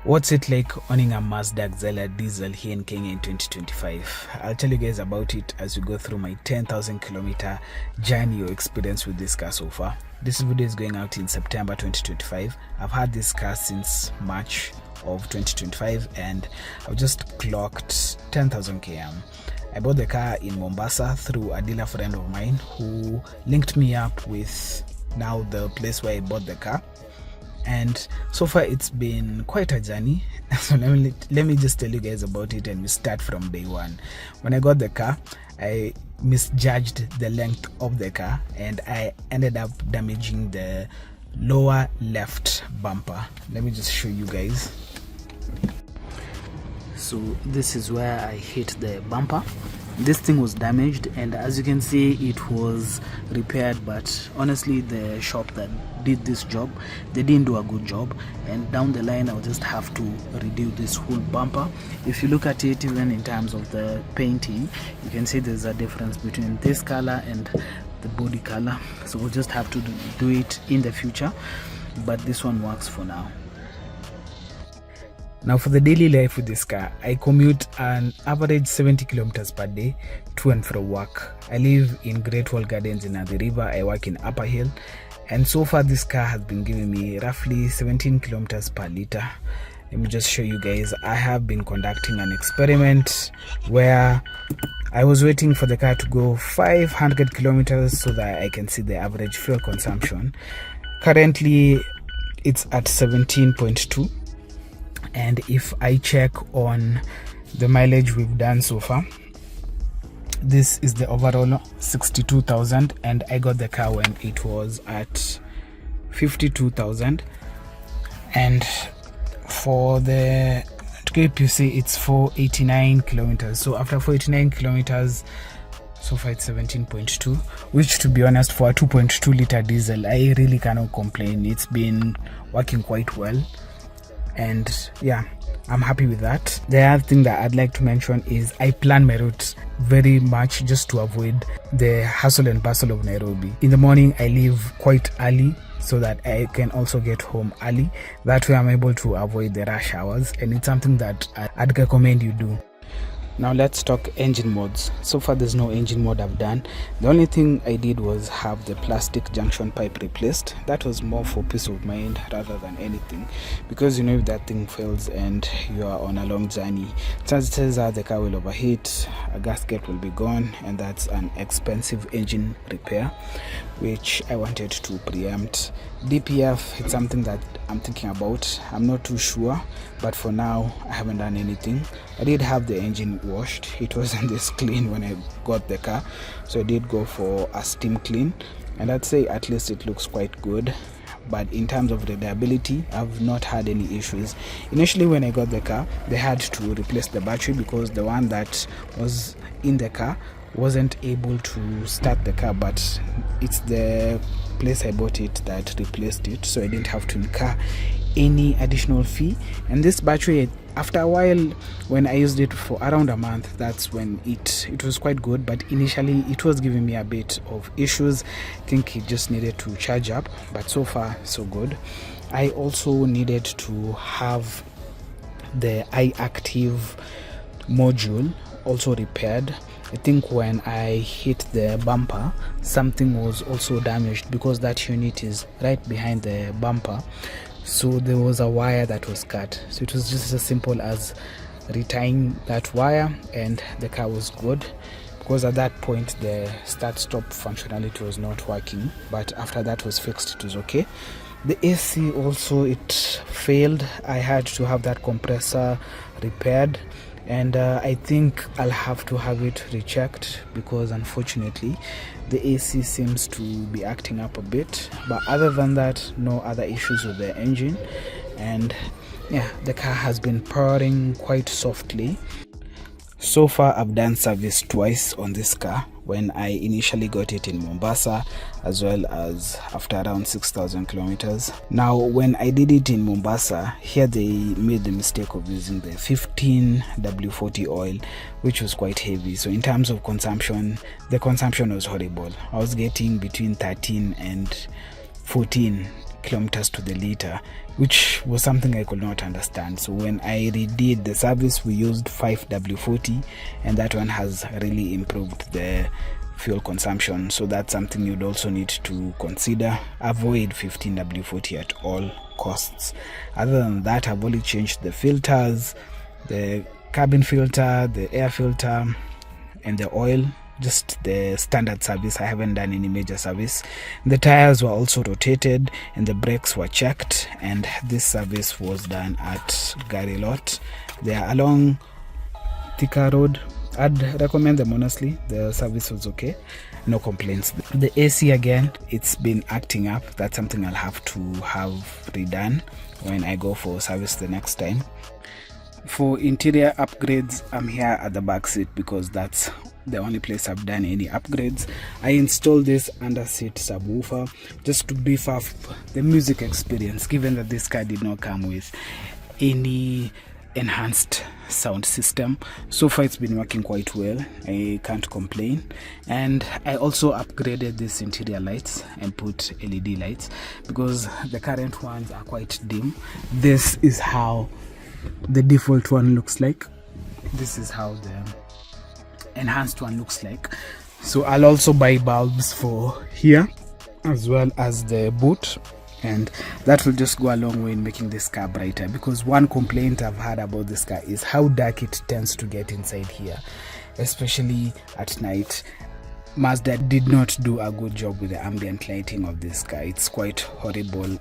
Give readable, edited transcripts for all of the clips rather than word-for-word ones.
What's it like owning a Mazda Axela diesel here in Kenya in 2025? I'll tell you guys about it as we go through my 10,000 kilometer journey or experience with this car so far. This video is going out in September 2025. I've had this car since March of 2025 and I've just clocked 10,000 km. I bought the car in Mombasa through a dealer friend of mine who linked me up with now the place where I bought the car. And so far it's been quite a journey. So let me just tell you guys about it, and we start from day one. When I got the car, I misjudged the length of the car and I ended up damaging the lower left bumper. Let me just show you guys. So this is where I hit the bumper. This thing was damaged, and as you can see it was repaired, but honestly the shop that did this job, they didn't do a good job, and down the line I'll just have to redo this whole bumper. If you look at it, even in terms of the painting, you can see there's a difference between this color and the body color, so we'll just have to do it in the future, but this one works for now. Now for the daily life with this car, I commute an average 70 kilometers per day to and from work. I live in Great Wall Gardens in the River. I work in Upper Hill, and so far this car has been giving me roughly 17 kilometers per liter. Let me just show you guys. I have been conducting an experiment where I was waiting for the car to go 500 kilometers so that I can see the average fuel consumption. Currently it's at 17.2. And if I check on the mileage we've done so far, this is the overall 62,000, and I got the car when it was at 52,000. And for the trip, you see it's 489 kilometers. So after 489 kilometers, so far it's 17.2, which, to be honest, for a 2.2 liter diesel, I really cannot complain. It's been working quite well. And yeah, I'm happy with that. The other thing that I'd like to mention is I plan my route very much just to avoid the hustle and bustle of Nairobi. In the morning I leave quite early so that I can also get home early. That way I'm able to avoid the rush hours, and it's something that I'd recommend you do. Now let's talk engine modes. So far there's no engine mode I've done. The only thing I did was have the plastic junction pipe replaced. That was more for peace of mind rather than anything, because you know if that thing fails and you are on a long journey, chances are the car will overheat, a gasket will be gone, and that's an expensive engine repair, which I wanted to preempt. DPF, it's something that I'm thinking about. I'm not too sure, but for now I haven't done anything. I did have the engine washed. It wasn't this clean when I got the car, so I did go for a steam clean, and I'd say at least it looks quite good. But in terms of reliability, I've not had any issues. Initially when I got the car, they had to replace the battery because the one that was in the car wasn't able to start the car, but it's the place I bought it that replaced it, so I didn't have to incur any additional fee. And this battery, after a while, when I used it for around a month, that's when it was quite good, but initially it was giving me a bit of issues. I think it just needed to charge up, but so far so good. I also needed to have the iActive module also repaired. I think when I hit the bumper, something was also damaged because that unit is right behind the bumper. So there was a wire that was cut. So it was just as simple as retying that wire, and the car was good, because at that point the start-stop functionality was not working. But after that was fixed, it was okay. The AC also, it failed. I had to have that compressor repaired, and I think I'll have to have it rechecked because unfortunately the AC seems to be acting up a bit. But other than that, no other issues with the engine, and yeah, the car has been purring quite softly. So far I've done service twice on this car, when I initially got it in Mombasa, as well as after around 6,000 kilometers. Now when I did it in Mombasa, here they made the mistake of using the 15W40 oil, which was quite heavy. So in terms of consumption, the consumption was horrible. I was getting between 13 and 14 kilometers to the liter, which was something I could not understand. So when I redid the service, we used 5W40, and that one has really improved the fuel consumption. So that's something you'd also need to consider. Avoid 15W40 at all costs. Other than that, I've only changed the filters, the cabin filter, the air filter, and the oil. Just the standard service. I haven't done any major service. The tires were also rotated and the brakes were checked, and this service was done at Gary Lot. They are along Thika Road. I'd recommend them honestly. The service was okay, no complaints. The AC again, it's been acting up. That's something I'll have to have redone when I go for service the next time. For interior upgrades, I'm here at the back seat because that's the only place I've done any upgrades. I installed this under seat subwoofer just to beef up the music experience, given that this car did not come with any enhanced sound system. So far it's been working quite well, I can't complain. And I also upgraded this interior lights and put LED lights because the current ones are quite dim. This is how the default one looks like. This is how the enhanced one looks like. So I'll also buy bulbs for here as well as the boot, and that will just go a long way in making this car brighter, because one complaint I've had about this car is how dark it tends to get inside here, especially at night. Mazda did not do a good job with the ambient lighting of this car. It's quite horrible.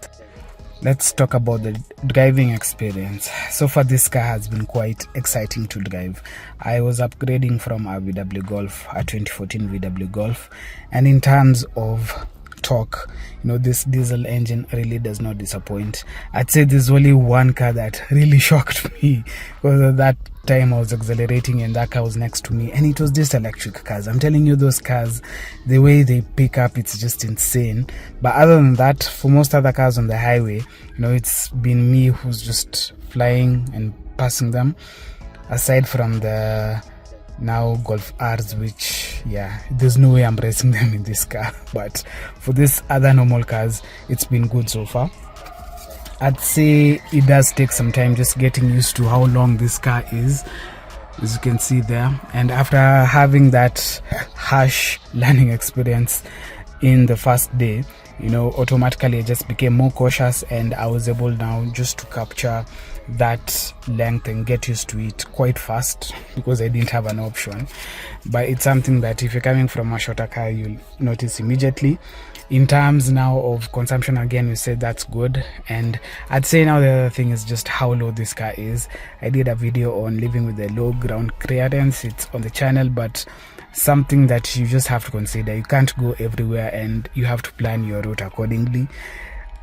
Let's talk about the driving experience. So far this car has been quite exciting to drive. I was upgrading from a VW Golf, a 2014 VW Golf, and in terms of torque, this diesel engine really does not disappoint. I'd say there's only one car that really shocked me, because at that time I was accelerating and that car was next to me, and it was just electric cars. I'm telling you, those cars, the way they pick up, it's just insane. But other than that, for most other cars on the highway, it's been me who's just flying and passing them, aside from the now Golf R's, which there's no way I'm racing them in this car. But for this other normal cars, it's been good so far. I'd say it does take some time just getting used to how long this car is, as you can see there. And after having that harsh learning experience in the first day, automatically I just became more cautious, and I was able now just to capture that length and get used to it quite fast, because I didn't have an option. But it's something that if you're coming from a shorter car, you'll notice immediately. In terms now of consumption, again, we said that's good. And I'd say now the other thing is just how low this car is. I did a video on living with the low ground clearance. It's on the channel, but something that you just have to consider. You can't go everywhere, and you have to plan your route accordingly.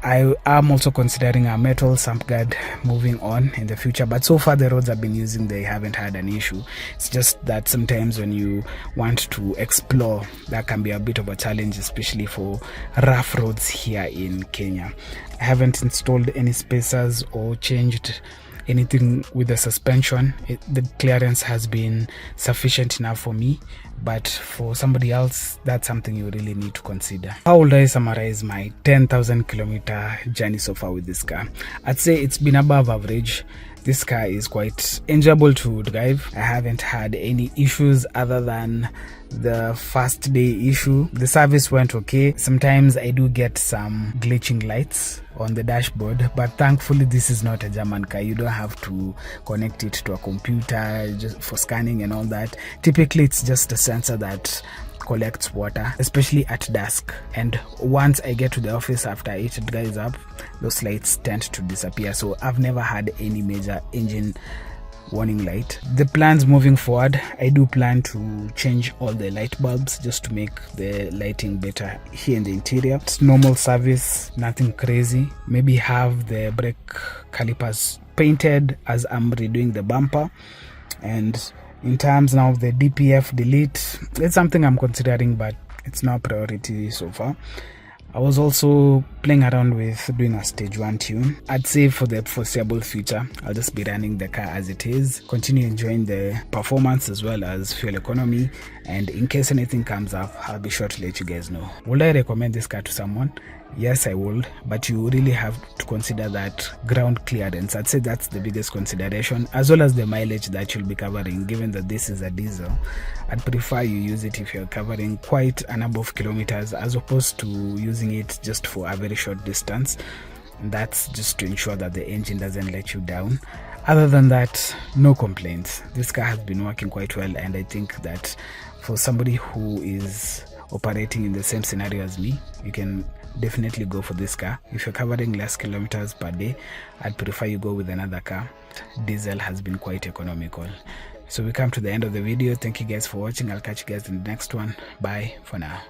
I am also considering a metal sump guard moving on in the future, but so far the roads I've been using, they haven't had an issue. It's just that sometimes when you want to explore, that can be a bit of a challenge, especially for rough roads here in Kenya. I haven't installed any spacers or changed anything with the suspension. The clearance has been sufficient enough for me, but for somebody else, that's something you really need to consider. How would I summarize my 10,000 kilometer journey so far with this car? I'd say it's been above average. This car is quite enjoyable to drive. I haven't had any issues other than the first day issue. The service went okay. Sometimes I do get some glitching lights on the dashboard, but thankfully this is not a German car. You don't have to connect it to a computer just for scanning and all that. Typically it's just a sensor that collects water, especially at dusk, and once I get to the office after it dries up, those lights tend to disappear. So I've never had any major engine warning light. The plans moving forward, I do plan to change all the light bulbs just to make the lighting better here in the interior. It's normal service, nothing crazy. Maybe have the brake calipers painted as I'm redoing the bumper. And in terms now of the DPF delete, it's something I'm considering, but it's not a priority so far. I was also playing around with doing a stage 1 tune. I'd say for the foreseeable future, I'll just be running the car as it is, continue enjoying the performance as well as fuel economy, and in case anything comes up, I'll be sure to let you guys know. Would I recommend this car to someone? Yes, I would, but you really have to consider that ground clearance. I'd say that's the biggest consideration, as well as the mileage that you'll be covering. Given that this is a diesel, I'd prefer you use it if you're covering quite a number of kilometers, as opposed to using it just for a very short distance. And that's just to ensure that the engine doesn't let you down. Other than that, no complaints. This car has been working quite well, and I think that for somebody who is operating in the same scenario as me, you can definitely go for this car. If you're covering less kilometers per day, I'd prefer you go with another car. Diesel has been quite economical. So we come to the end of the video. Thank you guys for watching. I'll catch you guys in the next one. Bye for now.